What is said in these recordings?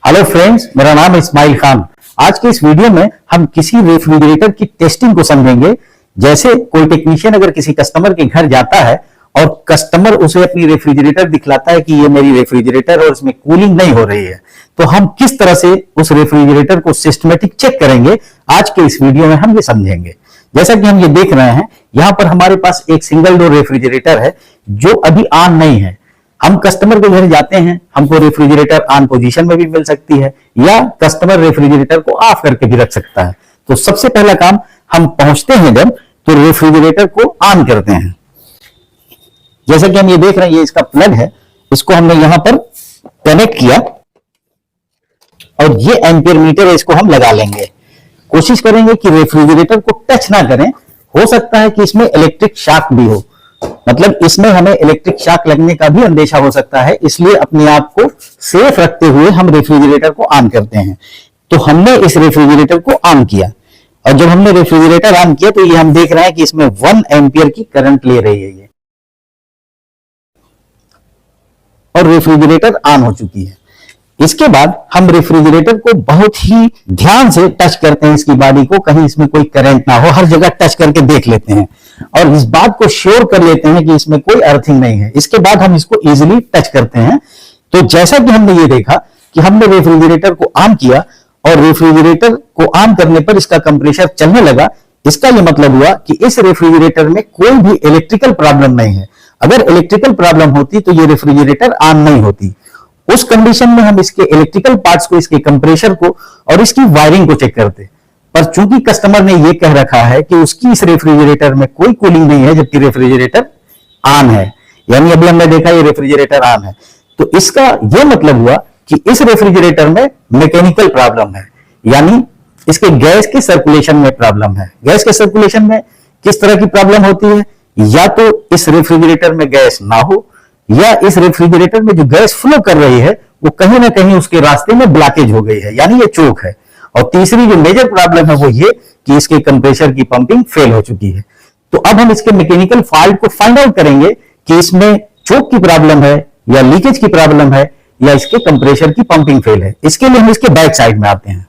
Hello friends, मेरा नाम है इस्माइल खान। आज के इस वीडियो में हम किसी रेफ्रिजरेटर की टेस्टिंग को समझेंगे। जैसे कोई टेक्नीशियन अगर किसी कस्टमर के घर जाता है और कस्टमर उसे अपनी रेफ्रिजरेटर दिखलाता है कि ये मेरी रेफ्रिजरेटर और इसमें कूलिंग नहीं हो रही है, तो हम किस तरह से उस रेफ्रिजरेटर को सिस्टमेटिक चेक करेंगे, आज के इस वीडियो में हम ये समझेंगे। जैसा कि हम ये देख रहे हैं, यहां पर हमारे पास एक सिंगल डोर रेफ्रिजरेटर है जो अभी ऑन नहीं है। हम कस्टमर के घर जाते हैं, हमको रेफ्रिजरेटर ऑन पोजीशन में भी मिल सकती है या कस्टमर रेफ्रिजरेटर को ऑफ करके भी रख सकता है। तो सबसे पहला काम, हम पहुंचते हैं जब, तो रेफ्रिजरेटर को ऑन करते हैं। जैसा कि हम ये देख रहे हैं, ये इसका प्लग है, इसको हमने यहां पर कनेक्ट किया और ये एम्पियर मीटर है, इसको हम लगा लेंगे। कोशिश करेंगे कि रेफ्रिजरेटर को टच ना करें। हो सकता है कि इसमें इलेक्ट्रिक शॉक भी हो, मतलब इसमें हमें इलेक्ट्रिक शॉक लगने का भी अंदेशा हो सकता है, इसलिए अपने आप को सेफ रखते हुए हम रेफ्रिजरेटर को ऑन करते हैं। तो हमने इस रेफ्रिजरेटर को ऑन किया और जब हमने रेफ्रिजरेटर ऑन किया तो ये हम देख रहे हैं कि इसमें 1 एम्पियर की करंट ले रही है ये, और रेफ्रिजरेटर ऑन हो चुकी है। इसके बाद हम रेफ्रिजरेटर को बहुत ही ध्यान से टच करते हैं, इसकी बॉडी को, कहीं इसमें कोई करंट ना हो, हर जगह टच करके देख लेते हैं और इस बात को श्योर कर लेते हैं कि इसमें कोई अर्थिंग नहीं है। इसके बाद हम इसको इजीली टच करते हैं। तो जैसा कि हमने ये देखा कि हमने रेफ्रिजरेटर को ऑन किया और रेफ्रिजरेटर को ऑन करने पर इसका कंप्रेसर चलने लगा। इसका यह मतलब हुआ कि इस रेफ्रिजरेटर में कोई भी इलेक्ट्रिकल प्रॉब्लम नहीं है। अगर इलेक्ट्रिकल प्रॉब्लम होती तो ये रेफ्रिजरेटर ऑन नहीं होती। उस कंडीशन में हम इसके इलेक्ट्रिकल पार्ट्स को, इसके कंप्रेसर को और इसकी वायरिंग को चेक करते। पर चूंकि कस्टमर ने यह कह रखा है कि उसकी इस रेफ्रिजरेटर में कोई कूलिंग नहीं है जबकि रेफ्रिजरेटर ऑन है, यानी अभी हमने देखा ये रेफ्रिजरेटर ऑन है, तो इसका यह मतलब हुआ कि इस रेफ्रिजरेटर में मैकेनिकल प्रॉब्लम है, यानी इसके गैस के सर्कुलेशन में प्रॉब्लम है। गैस के सर्कुलेशन में किस तरह की प्रॉब्लम होती है? या तो इस रेफ्रिजरेटर में गैस ना हो, या इस रेफ्रिजरेटर में जो गैस फ्लो कर रही है वो कहीं ना कहीं उसके रास्ते में ब्लॉकेज हो गई है, यानी ये चोक है। और तीसरी जो मेजर प्रॉब्लम है वो ये कि इसके कंप्रेसर की पंपिंग फेल हो चुकी है। तो अब हम इसके मैकेनिकल फॉल्ट को फाइंड आउट करेंगे कि इसमें चोक की प्रॉब्लम है या लीकेज की प्रॉब्लम है या इसके कंप्रेसर की पंपिंग फेल है। इसके लिए हम इसके बैक साइड में आते हैं।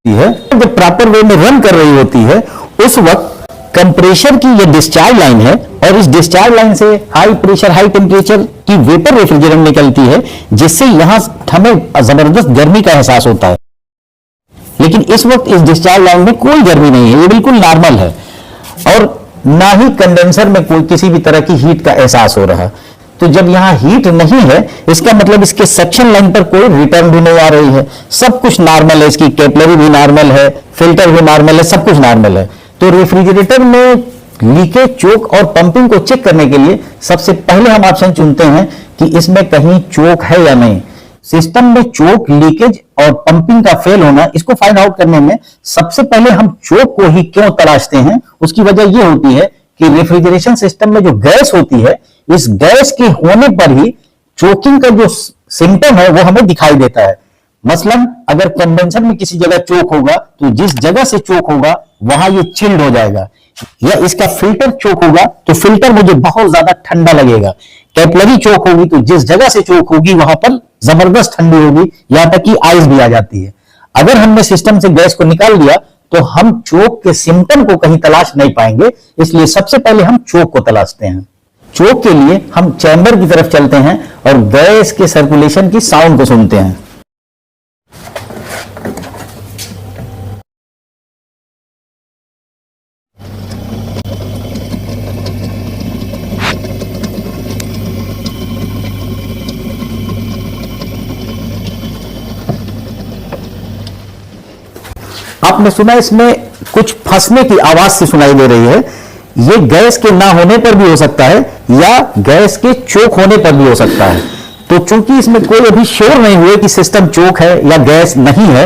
जब प्रॉपर वे में रन कर रही होती है उस वक्त कंप्रेसर की ये डिस्चार्ज लाइन है और इस डिस्चार्ज लाइन से हाई प्रेशर, हाई टेम्परेचर की वेपर रेफ्रिजरेंट निकलती है, जिससे यहां हमें जबरदस्त गर्मी का एहसास होता है। लेकिन इस वक्त इस डिस्चार्ज लाइन में कोई गर्मी नहीं है, ये बिल्कुल नॉर्मल है और ना ही कंडेंसर में कोई किसी भी तरह की हीट का एहसास हो रहा है। तो जब यहां हीट नहीं है, इसका मतलब इसके सक्शन लाइन पर कोई रिटर्न भी नहीं आ रही है, सब कुछ नॉर्मल है। इसकी कैपिलरी भी नॉर्मल है, फिल्टर भी नॉर्मल है, सब कुछ नॉर्मल है। तो रेफ्रिजरेटर में लीकेज, चोक और पंपिंग को चेक करने के लिए सबसे पहले हम ऑप्शन चुनते हैं कि इसमें कहीं चोक है या नहीं। सिस्टम में चोक, लीकेज और पंपिंग का फेल होना, इसको फाइंड आउट करने में सबसे पहले हम चोक को ही क्यों तलाशते हैं, उसकी वजह यह होती है कि रेफ्रिजरेशन सिस्टम में जो गैस होती है, इस गैस के होने पर ही चोकिंग का जो सिम्टम है वो हमें दिखाई देता है। मसलन अगर कंडेंसर में किसी जगह चोक होगा तो जिस जगह से चोक होगा वहां ये चिल्ड हो जाएगा, या इसका फिल्टर चोक होगा तो फिल्टर मुझे बहुत ज्यादा ठंडा लगेगा। कैपिलरी चोक होगी तो जिस जगह से चोक होगी वहां पर जबरदस्त ठंडी होगी, यहां तक कि आइस भी आ जाती है। अगर हमने सिस्टम से गैस को निकाल दिया तो हम चोक के सिम्टम को कहीं तलाश नहीं पाएंगे, इसलिए सबसे पहले हम चोक को तलाशते हैं। चोक के लिए हम चैम्बर की तरफ चलते हैं और गैस के सर्कुलेशन की साउंड को सुनते हैं। आपने सुना इसमें कुछ फंसने की आवाज से सुनाई दे रही है। ये गैस के ना होने पर भी हो सकता है या गैस के चोक होने पर भी हो सकता है। तो चूंकि इसमें कोई अभी श्योर नहीं हुए कि सिस्टम चोक है या गैस नहीं है,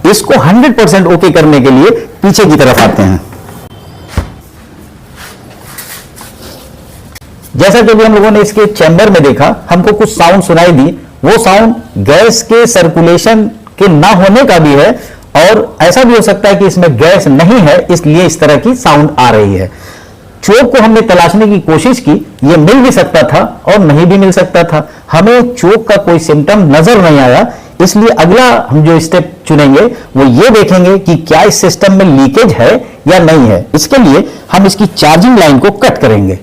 इसको 100% ओके करने के लिए पीछे की तरफ आते हैं। जैसा कि अभी हम लोगों ने इसके चैम्बर में देखा, हमको कुछ साउंड सुनाई दी। वो साउंड गैस के सर्कुलेशन के ना होने का भी है और ऐसा भी हो सकता है कि इसमें गैस नहीं है, इसलिए इस तरह की साउंड आ रही है। चोक को हमने तलाशने की कोशिश की, ये मिल भी सकता था और नहीं भी मिल सकता था, हमें चोक का कोई सिम्टम नजर नहीं आया। इसलिए अगला हम जो स्टेप चुनेंगे वो ये देखेंगे कि क्या इस सिस्टम में लीकेज है या नहीं है। इसके लिए हम इसकी चार्जिंग लाइन को कट करेंगे।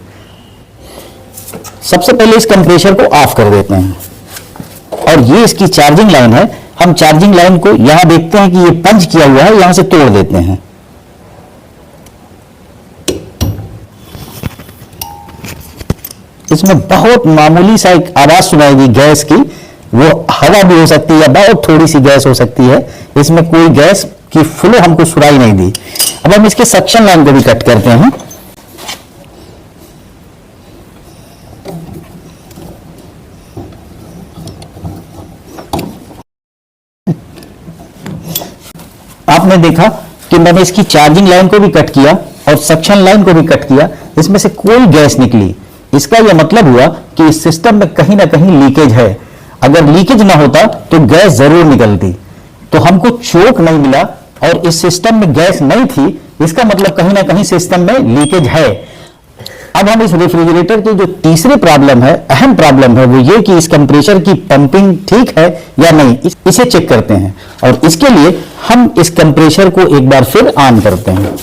सबसे पहले इस कंप्रेसर को ऑफ कर देते हैं और ये इसकी चार्जिंग लाइन है। हम चार्जिंग लाइन को यहां देखते हैं कि ये पंच किया हुआ है, यहां से तोड़ देते हैं। इसमें बहुत मामूली सा एक आवाज सुनाएगी गैस की, वो हवा भी हो सकती है या बहुत थोड़ी सी गैस हो सकती है। इसमें कोई गैस की फ्लो हमको सुनाई नहीं दी। अब हम इसके सक्शन लाइन को भी कट करते हैं। आपने देखा कि मैंने इसकी चार्जिंग लाइन को भी कट किया और सक्शन लाइन को भी कट किया, इसमें से कोई गैस निकली। इसका यह मतलब हुआ कि इस सिस्टम में कहीं ना कहीं लीकेज है। अगर लीकेज ना होता तो गैस जरूर निकलती। तो हमको चोक नहीं मिला और इस सिस्टम में गैस नहीं थी, इसका मतलब कहीं ना कहीं सिस्टम में लीकेज है। अब हम इस रेफ्रिजरेटर की जो तीसरी प्रॉब्लम है, अहम प्रॉब्लम है, वो ये कि इस कंप्रेसर की पंपिंग ठीक है या नहीं, इसे चेक करते हैं। और इसके लिए हम इस कंप्रेसर को एक बार फिर ऑन करते हैं।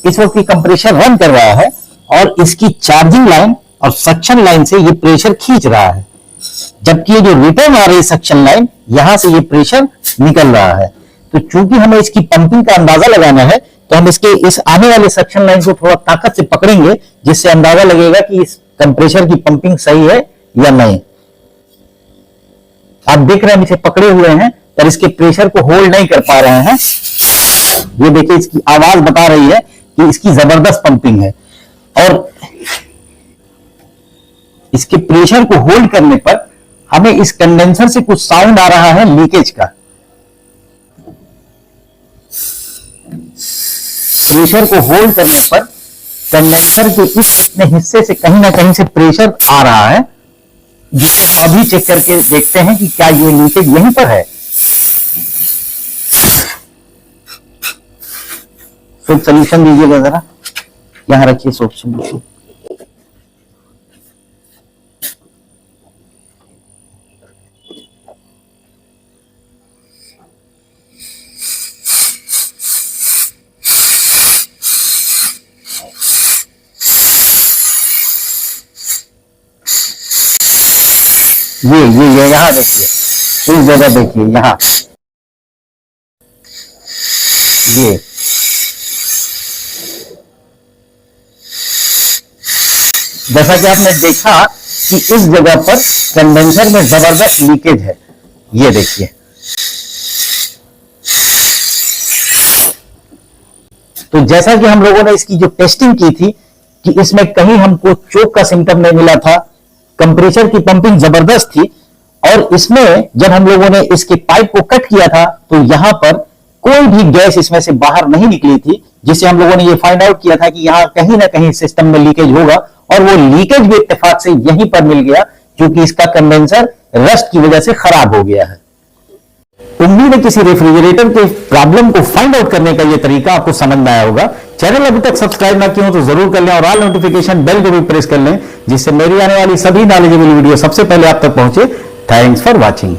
इस वक्त ये कंप्रेसर रन कर रहा है और इसकी चार्जिंग लाइन और सक्शन लाइन से ये प्रेशर खींच रहा है, जबकि ये जो रिटर्न आ रही है सक्शन लाइन, यहां से ये प्रेशर निकल रहा है। तो चूंकि हमें इसकी पंपिंग का अंदाजा लगाना है, तो हम इसके इस आने वाले सक्शन लाइन को थोड़ा ताकत से पकड़ेंगे, जिससे अंदाजा लगेगा कि इस कंप्रेसर की पंपिंग सही है या नहीं। आप देख रहे हैं इसे पकड़े हुए हैं पर इसके प्रेशर को होल्ड नहीं कर पा रहे हैं। ये देखिए इसकी आवाज बता रही है कि इसकी जबरदस्त पंपिंग है और इसके प्रेशर को होल्ड करने पर हमें इस कंडेंसर से कुछ साउंड आ रहा है लीकेज का। प्रेशर को होल्ड करने पर कंडेंसर के इस अपने हिस्से से कहीं ना कहीं से प्रेशर आ रहा है, जिसे हम अभी चेक करके देखते हैं कि क्या ये लीकेज यहीं पर है। सोप सोल्यूशन दीजिएगा जरा, यहां रखिए सोप सोल्यूशन। ये यहां देखिए, इस जगह देखिए, यहां ये जैसा कि आपने देखा कि इस जगह पर कंडेंसर में जबरदस्त लीकेज है। ये देखिए, तो जैसा कि हम लोगों ने इसकी जो टेस्टिंग की थी कि इसमें कहीं हमको चोक का सिम्टम नहीं मिला था, कंप्रेसर की पंपिंग जबरदस्त थी, और इसमें जब हम लोगों ने इसके पाइप को कट किया था तो यहां पर कोई भी गैस इसमें से बाहर नहीं निकली थी, जिससे हम लोगों ने ये फाइंड आउट किया था कि यहां कहीं ना कहीं सिस्टम में लीकेज होगा। और वो लीकेज भी इत्तेफाक से यहीं पर मिल गया, क्योंकि इसका कंडेंसर रस्ट की वजह से खराब हो गया है। उम्मीद है किसी रेफ्रिजरेटर के प्रॉब्लम को फाइंड आउट करने का ये तरीका आपको समझ में आया होगा। चैनल अभी तक सब्सक्राइब ना किया हो तो जरूर कर लें और ऑल नोटिफिकेशन बेल को भी प्रेस कर लें, जिससे मेरी आने वाली सभी नॉलेजेबल वीडियो सबसे पहले आप तक पहुंचे। Thanks for watching.